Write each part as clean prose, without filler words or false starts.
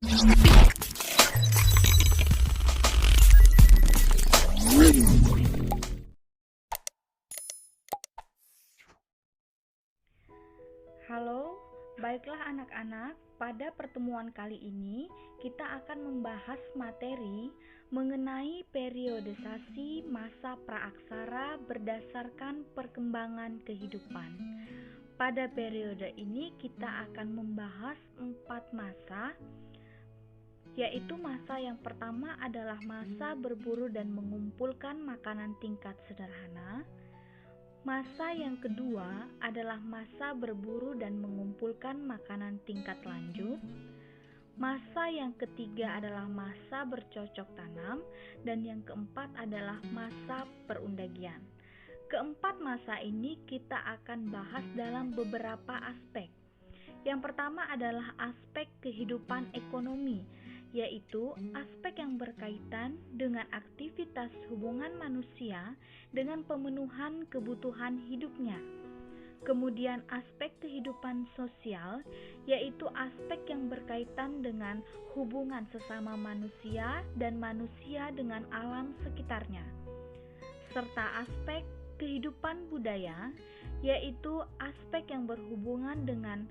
Halo, baiklah anak-anak, pada pertemuan kali ini kita akan membahas materi mengenai periodisasi masa praaksara berdasarkan perkembangan kehidupan. Pada periode ini kita akan membahas 4 masa, yaitu masa yang pertama adalah masa berburu dan mengumpulkan makanan tingkat sederhana. Masa yang kedua adalah masa berburu dan mengumpulkan makanan tingkat lanjut. Masa yang ketiga adalah masa bercocok tanam, dan yang keempat adalah masa perundagian. Keempat masa ini kita akan bahas dalam beberapa aspek. Yang pertama adalah aspek kehidupan ekonomi, yaitu aspek yang berkaitan dengan aktivitas hubungan manusia dengan pemenuhan kebutuhan hidupnya. Kemudian aspek kehidupan sosial, yaitu aspek yang berkaitan dengan hubungan sesama manusia dan manusia dengan alam sekitarnya. Serta aspek kehidupan budaya, yaitu aspek yang berhubungan dengan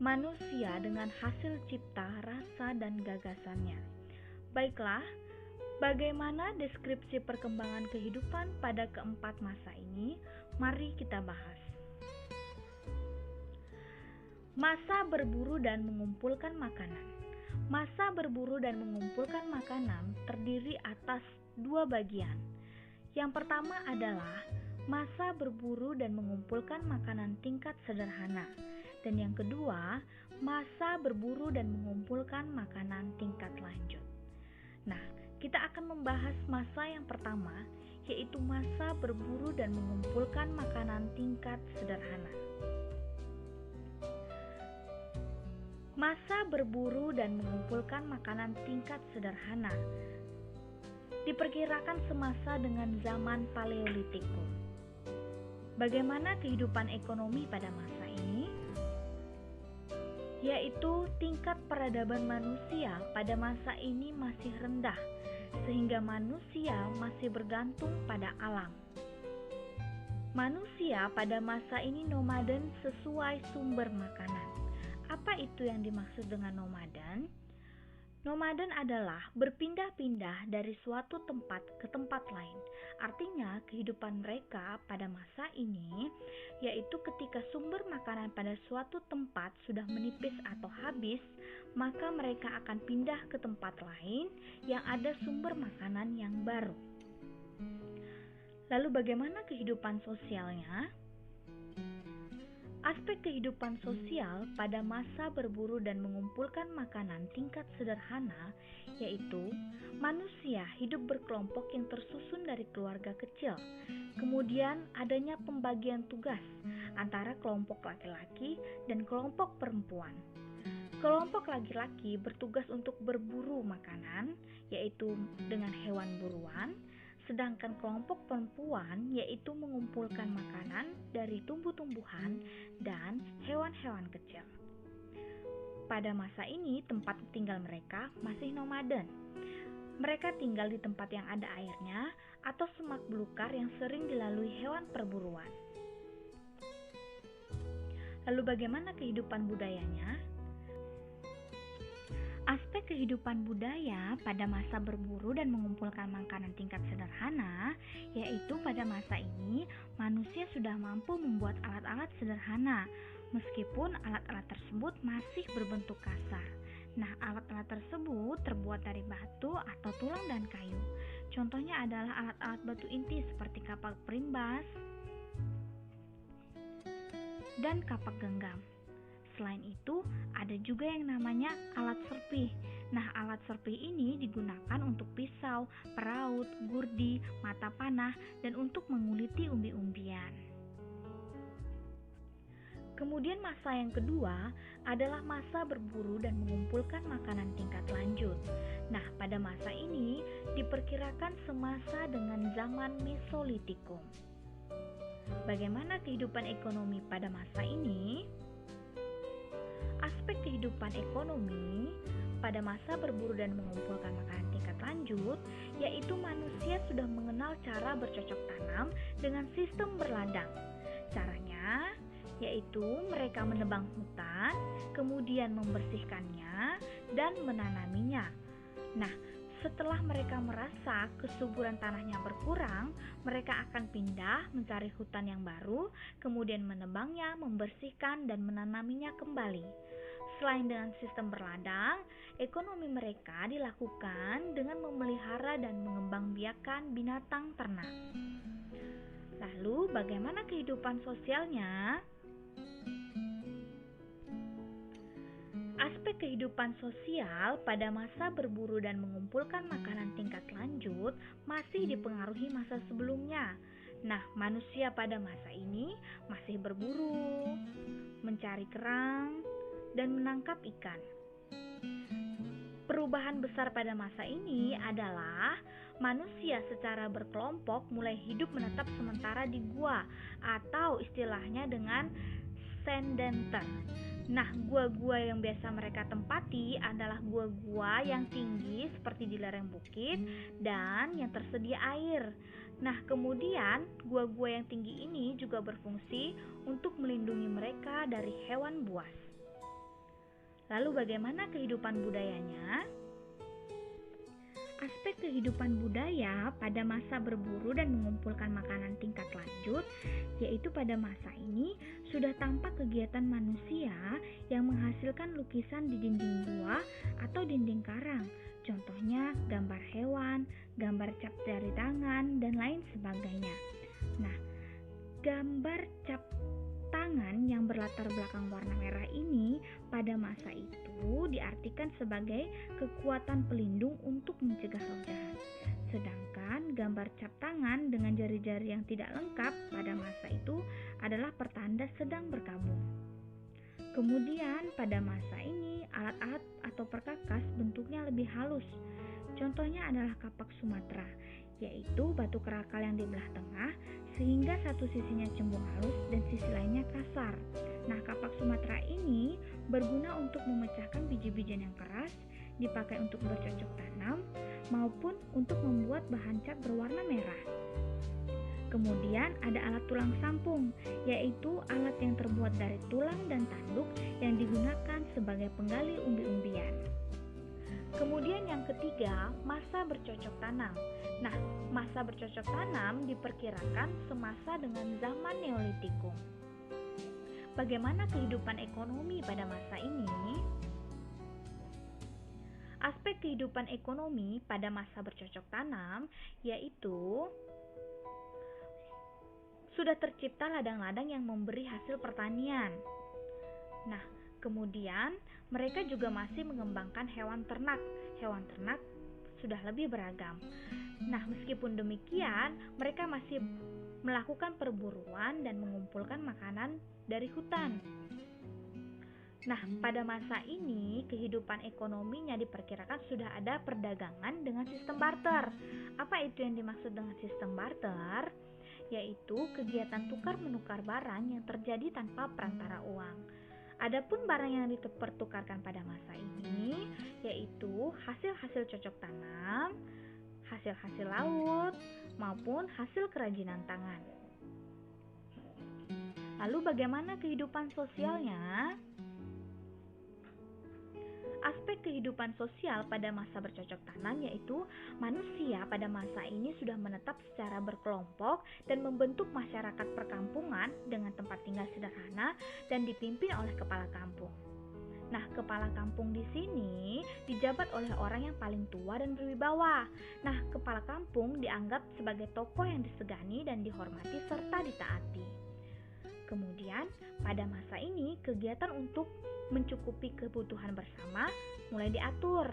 manusia dengan hasil cipta, rasa, dan gagasannya. Baiklah, bagaimana deskripsi perkembangan kehidupan pada keempat masa ini? Mari kita bahas. Masa berburu dan mengumpulkan makanan. Masa berburu dan mengumpulkan makanan terdiri atas 2 bagian. Yang pertama adalah masa berburu dan mengumpulkan makanan tingkat sederhana. Dan yang kedua, masa berburu dan mengumpulkan makanan tingkat lanjut. Nah, kita akan membahas masa yang pertama, yaitu masa berburu dan mengumpulkan makanan tingkat sederhana. Masa berburu dan mengumpulkan makanan tingkat sederhana diperkirakan semasa dengan zaman Paleolitikum. Bagaimana kehidupan ekonomi pada masa ini? Yaitu tingkat peradaban manusia pada masa ini masih rendah, sehingga manusia masih bergantung pada alam. Manusia pada masa ini nomaden sesuai sumber makanan. Apa itu yang dimaksud dengan nomaden? Nomaden adalah berpindah-pindah dari suatu tempat ke tempat lain. Artinya kehidupan mereka pada masa ini yaitu ketika sumber makanan pada suatu tempat sudah menipis atau habis, maka mereka akan pindah ke tempat lain yang ada sumber makanan yang baru. Lalu bagaimana kehidupan sosialnya? Aspek kehidupan sosial pada masa berburu dan mengumpulkan makanan tingkat sederhana, yaitu manusia hidup berkelompok yang tersusun dari keluarga kecil. Kemudian adanya pembagian tugas antara kelompok laki-laki dan kelompok perempuan. Kelompok laki-laki bertugas untuk berburu makanan, yaitu dengan hewan buruan, sedangkan kelompok perempuan yaitu mengumpulkan makanan dari tumbuh-tumbuhan dan hewan-hewan kecil. Pada masa ini tempat tinggal mereka masih nomaden. Mereka tinggal di tempat yang ada airnya atau semak belukar yang sering dilalui hewan perburuan. Lalu bagaimana kehidupan budayanya? Aspek kehidupan budaya pada masa berburu dan mengumpulkan makanan tingkat sederhana, yaitu pada masa ini manusia sudah mampu membuat alat-alat sederhana, meskipun alat-alat tersebut masih berbentuk kasar. Nah, alat-alat tersebut terbuat dari batu atau tulang dan kayu. Contohnya adalah alat-alat batu inti seperti kapak perimbas dan kapak genggam. Selain itu, ada juga yang namanya alat serpih. Nah, alat serpih ini digunakan untuk pisau, peraut, gurdi, mata panah, dan untuk menguliti umbi-umbian. Kemudian masa yang kedua adalah masa berburu dan mengumpulkan makanan tingkat lanjut. Nah, pada masa ini diperkirakan semasa dengan zaman Mesolitikum. Bagaimana kehidupan ekonomi pada masa ini? Aspek kehidupan ekonomi pada masa berburu dan mengumpulkan makanan tingkat lanjut, yaitu manusia sudah mengenal cara bercocok tanam dengan sistem berladang. Caranya yaitu mereka menebang hutan, kemudian membersihkannya dan menanaminya. Nah, setelah mereka merasa kesuburan tanahnya berkurang, mereka akan pindah mencari hutan yang baru, kemudian menebangnya, membersihkan, dan menanaminya kembali. Selain dengan sistem berladang, ekonomi mereka dilakukan dengan memelihara dan mengembangbiakan binatang ternak. Lalu, bagaimana kehidupan sosialnya? Aspek kehidupan sosial pada masa berburu dan mengumpulkan makanan tingkat lanjut masih dipengaruhi masa sebelumnya. Nah, manusia pada masa ini masih berburu, mencari kerang, dan menangkap ikan. Perubahan besar pada masa ini adalah manusia secara berkelompok mulai hidup menetap sementara di gua atau istilahnya dengan sedenter. Nah, gua-gua yang biasa mereka tempati adalah gua-gua yang tinggi seperti di lereng bukit dan yang tersedia air. Nah, kemudian gua-gua yang tinggi ini juga berfungsi untuk melindungi mereka dari hewan buas. Lalu bagaimana kehidupan budayanya? Aspek kehidupan budaya pada masa berburu dan mengumpulkan makanan tingkat lanjut, yaitu pada masa ini sudah tampak kegiatan manusia yang menghasilkan lukisan di dinding gua atau dinding karang. Contohnya gambar hewan, gambar cap jari tangan, dan lain sebagainya. Nah, gambar cap tangan yang berlatar belakang warna merah ini pada masa itu diartikan sebagai kekuatan pelindung untuk mencegah roh jahat. Sedangkan gambar cap tangan dengan jari-jari yang tidak lengkap pada masa itu adalah pertanda sedang berkabung. Kemudian pada masa ini alat-alat atau perkakas bentuknya lebih halus. Contohnya adalah kapak Sumatera, yaitu batu kerakal yang dibelah tengah sehingga satu sisinya cembung halus dan sisi lainnya kasar. Nah, kapak Sumatera ini berguna untuk memecahkan biji-bijian yang keras, dipakai untuk bercocok tanam maupun untuk membuat bahan cat berwarna merah. Kemudian ada alat tulang sampung, yaitu alat yang terbuat dari tulang dan tanduk yang digunakan sebagai penggali umbi-umbian. Kemudian yang ketiga, masa bercocok tanam. Nah, masa bercocok tanam diperkirakan semasa dengan zaman Neolitikum. Bagaimana kehidupan ekonomi pada masa ini? Aspek kehidupan ekonomi pada masa bercocok tanam yaitu sudah tercipta ladang-ladang yang memberi hasil pertanian. Nah, kemudian mereka juga masih mengembangkan hewan ternak. Hewan ternak sudah lebih beragam. Nah, meskipun demikian, mereka masih melakukan perburuan dan mengumpulkan makanan dari hutan. Nah, pada masa ini kehidupan ekonominya diperkirakan sudah ada perdagangan dengan sistem barter. Apa itu yang dimaksud dengan sistem barter? Yaitu kegiatan tukar-menukar barang yang terjadi tanpa perantara uang. Adapun barang yang dipertukarkan pada masa ini yaitu hasil-hasil cocok tanam, hasil-hasil laut, maupun hasil kerajinan tangan. Lalu bagaimana kehidupan sosialnya? Aspek kehidupan sosial pada masa bercocok tanam yaitu manusia pada masa ini sudah menetap secara berkelompok dan membentuk masyarakat perkampungan dengan tempat tinggal sederhana dan dipimpin oleh kepala kampung. Nah, kepala kampung di sini dijabat oleh orang yang paling tua dan berwibawa. Nah, kepala kampung dianggap sebagai tokoh yang disegani dan dihormati serta ditaati. Kemudian, pada masa ini kegiatan untuk mencukupi kebutuhan bersama mulai diatur.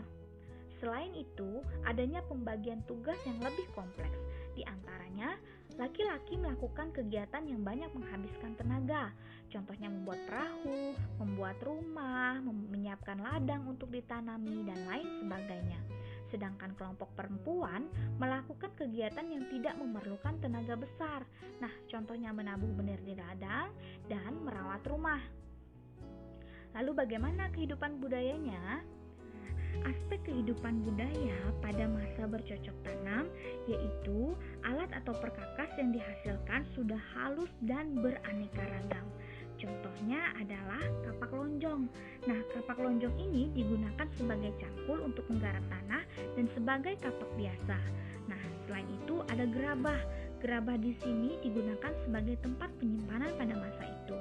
Selain itu, adanya pembagian tugas yang lebih kompleks. Di antaranya, laki-laki melakukan kegiatan yang banyak menghabiskan tenaga. Contohnya membuat perahu, membuat rumah, menyiapkan ladang untuk ditanami, dan lain sebagainya. Sedangkan kelompok perempuan melakukan kegiatan yang tidak memerlukan tenaga besar. Nah, contohnya menabuh benih di ladang dan merawat rumah. Lalu bagaimana kehidupan budayanya? Aspek kehidupan budaya pada masa bercocok tanam yaitu alat atau perkakas yang dihasilkan sudah halus dan beraneka ragam. Contohnya adalah kapak lonjong. Nah, kapak lonjong ini digunakan sebagai cangkul untuk menggarap tanah dan sebagai kapak biasa. Nah, selain itu ada gerabah. Gerabah di sini digunakan sebagai tempat penyimpanan pada masa itu.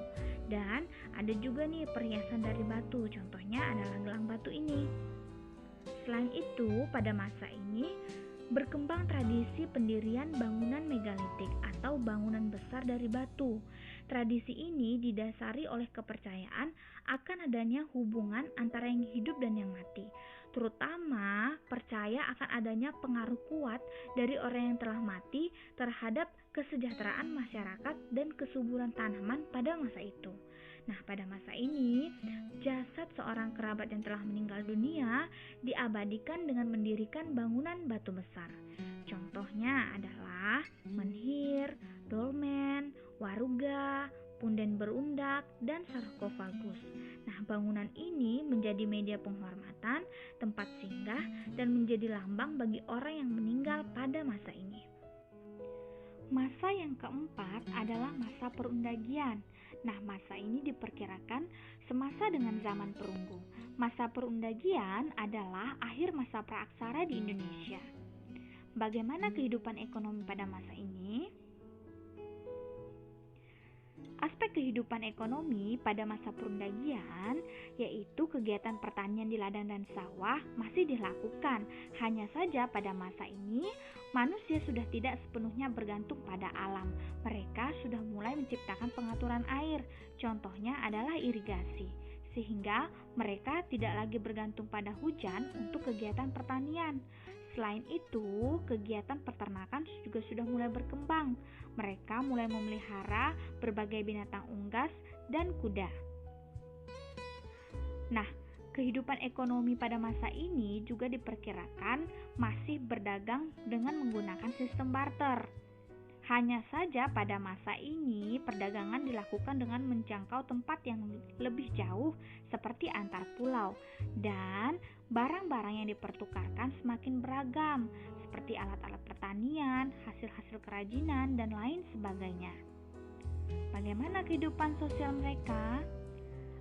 Dan ada juga nih perhiasan dari batu. Contohnya adalah gelang batu ini. Selain itu, pada masa ini berkembang tradisi pendirian bangunan megalitik atau bangunan besar dari batu. Tradisi ini didasari oleh kepercayaan akan adanya hubungan antara yang hidup dan yang mati, terutama percaya akan adanya pengaruh kuat dari orang yang telah mati terhadap kesejahteraan masyarakat dan kesuburan tanaman pada masa itu. Nah, pada masa ini, jasad seorang kerabat yang telah meninggal dunia diabadikan dengan mendirikan bangunan batu besar. Contohnya adalah menhir, dolmen, waruga, punden berundak, dan sarkofagus. Nah, bangunan ini menjadi media penghormatan, tempat singgah, dan menjadi lambang bagi orang yang meninggal pada masa ini. Masa yang keempat adalah masa perundagian. Nah, masa ini diperkirakan semasa dengan zaman perunggu. Masa perundagian adalah akhir masa praaksara di Indonesia. Bagaimana kehidupan ekonomi pada masa ini? Aspek kehidupan ekonomi pada masa perundagian yaitu kegiatan pertanian di ladang dan sawah masih dilakukan. Hanya saja pada masa ini manusia sudah tidak sepenuhnya bergantung pada alam. Mereka sudah mulai menciptakan pengaturan air. Contohnya adalah irigasi. Sehingga mereka tidak lagi bergantung pada hujan untuk kegiatan pertanian. Selain itu, kegiatan peternakan juga sudah mulai berkembang. Mereka mulai memelihara berbagai binatang unggas dan kuda. Nah, kehidupan ekonomi pada masa ini juga diperkirakan masih berdagang dengan menggunakan sistem barter. Hanya saja pada masa ini perdagangan dilakukan dengan menjangkau tempat yang lebih jauh seperti antar pulau, dan barang-barang yang dipertukarkan semakin beragam seperti alat-alat pertanian, hasil-hasil kerajinan, dan lain sebagainya. Bagaimana kehidupan sosial mereka?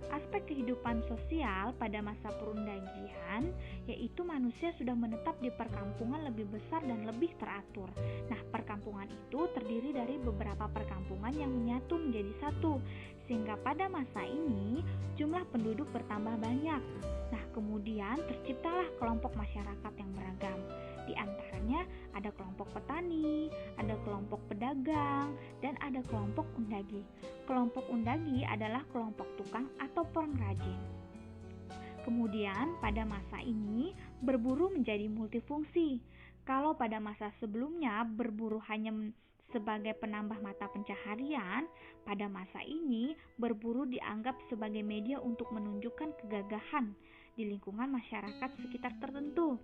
Aspek kehidupan sosial pada masa perundagian yaitu manusia sudah menetap di perkampungan lebih besar dan lebih teratur. Nah, perkampungan itu terdiri dari beberapa perkampungan yang menyatu menjadi satu, sehingga pada masa ini jumlah penduduk bertambah banyak. Nah, kemudian terciptalah kelompok masyarakat yang beragam. Di antaranya ada kelompok petani, ada kelompok pedagang, dan ada kelompok undagi. Kelompok undagi adalah kelompok tukang atau pengrajin. Kemudian pada masa ini berburu menjadi multifungsi. Kalau pada masa sebelumnya berburu hanya sebagai penambah mata pencaharian, pada masa ini berburu dianggap sebagai media untuk menunjukkan kegagahan di lingkungan masyarakat sekitar tertentu.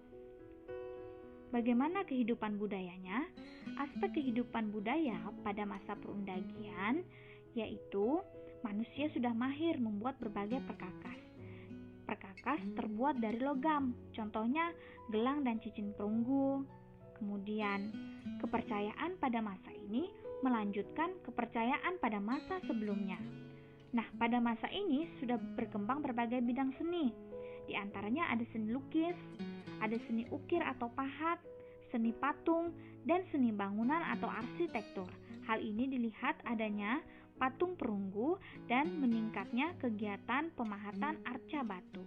Bagaimana kehidupan budayanya? Aspek kehidupan budaya pada masa perundagian yaitu manusia sudah mahir membuat berbagai perkakas. Perkakas terbuat dari logam, contohnya gelang dan cincin perunggu. Kemudian, kepercayaan pada masa ini melanjutkan kepercayaan pada masa sebelumnya. Nah, pada masa ini sudah berkembang berbagai bidang seni. Di antaranya ada seni lukis, ada seni ukir atau pahat, seni patung, dan seni bangunan atau arsitektur. Hal ini dilihat adanya patung perunggu dan meningkatnya kegiatan pemahatan arca batu.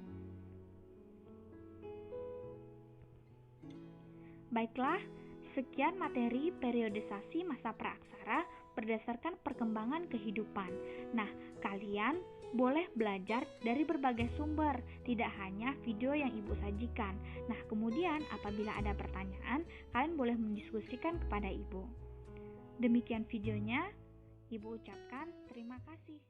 Baiklah, sekian materi periodisasi masa praaksara berdasarkan perkembangan kehidupan. Nah, kalian boleh belajar dari berbagai sumber, tidak hanya video yang Ibu sajikan. Nah, kemudian apabila ada pertanyaan, kalian boleh mendiskusikan kepada Ibu. Demikian videonya, Ibu ucapkan terima kasih.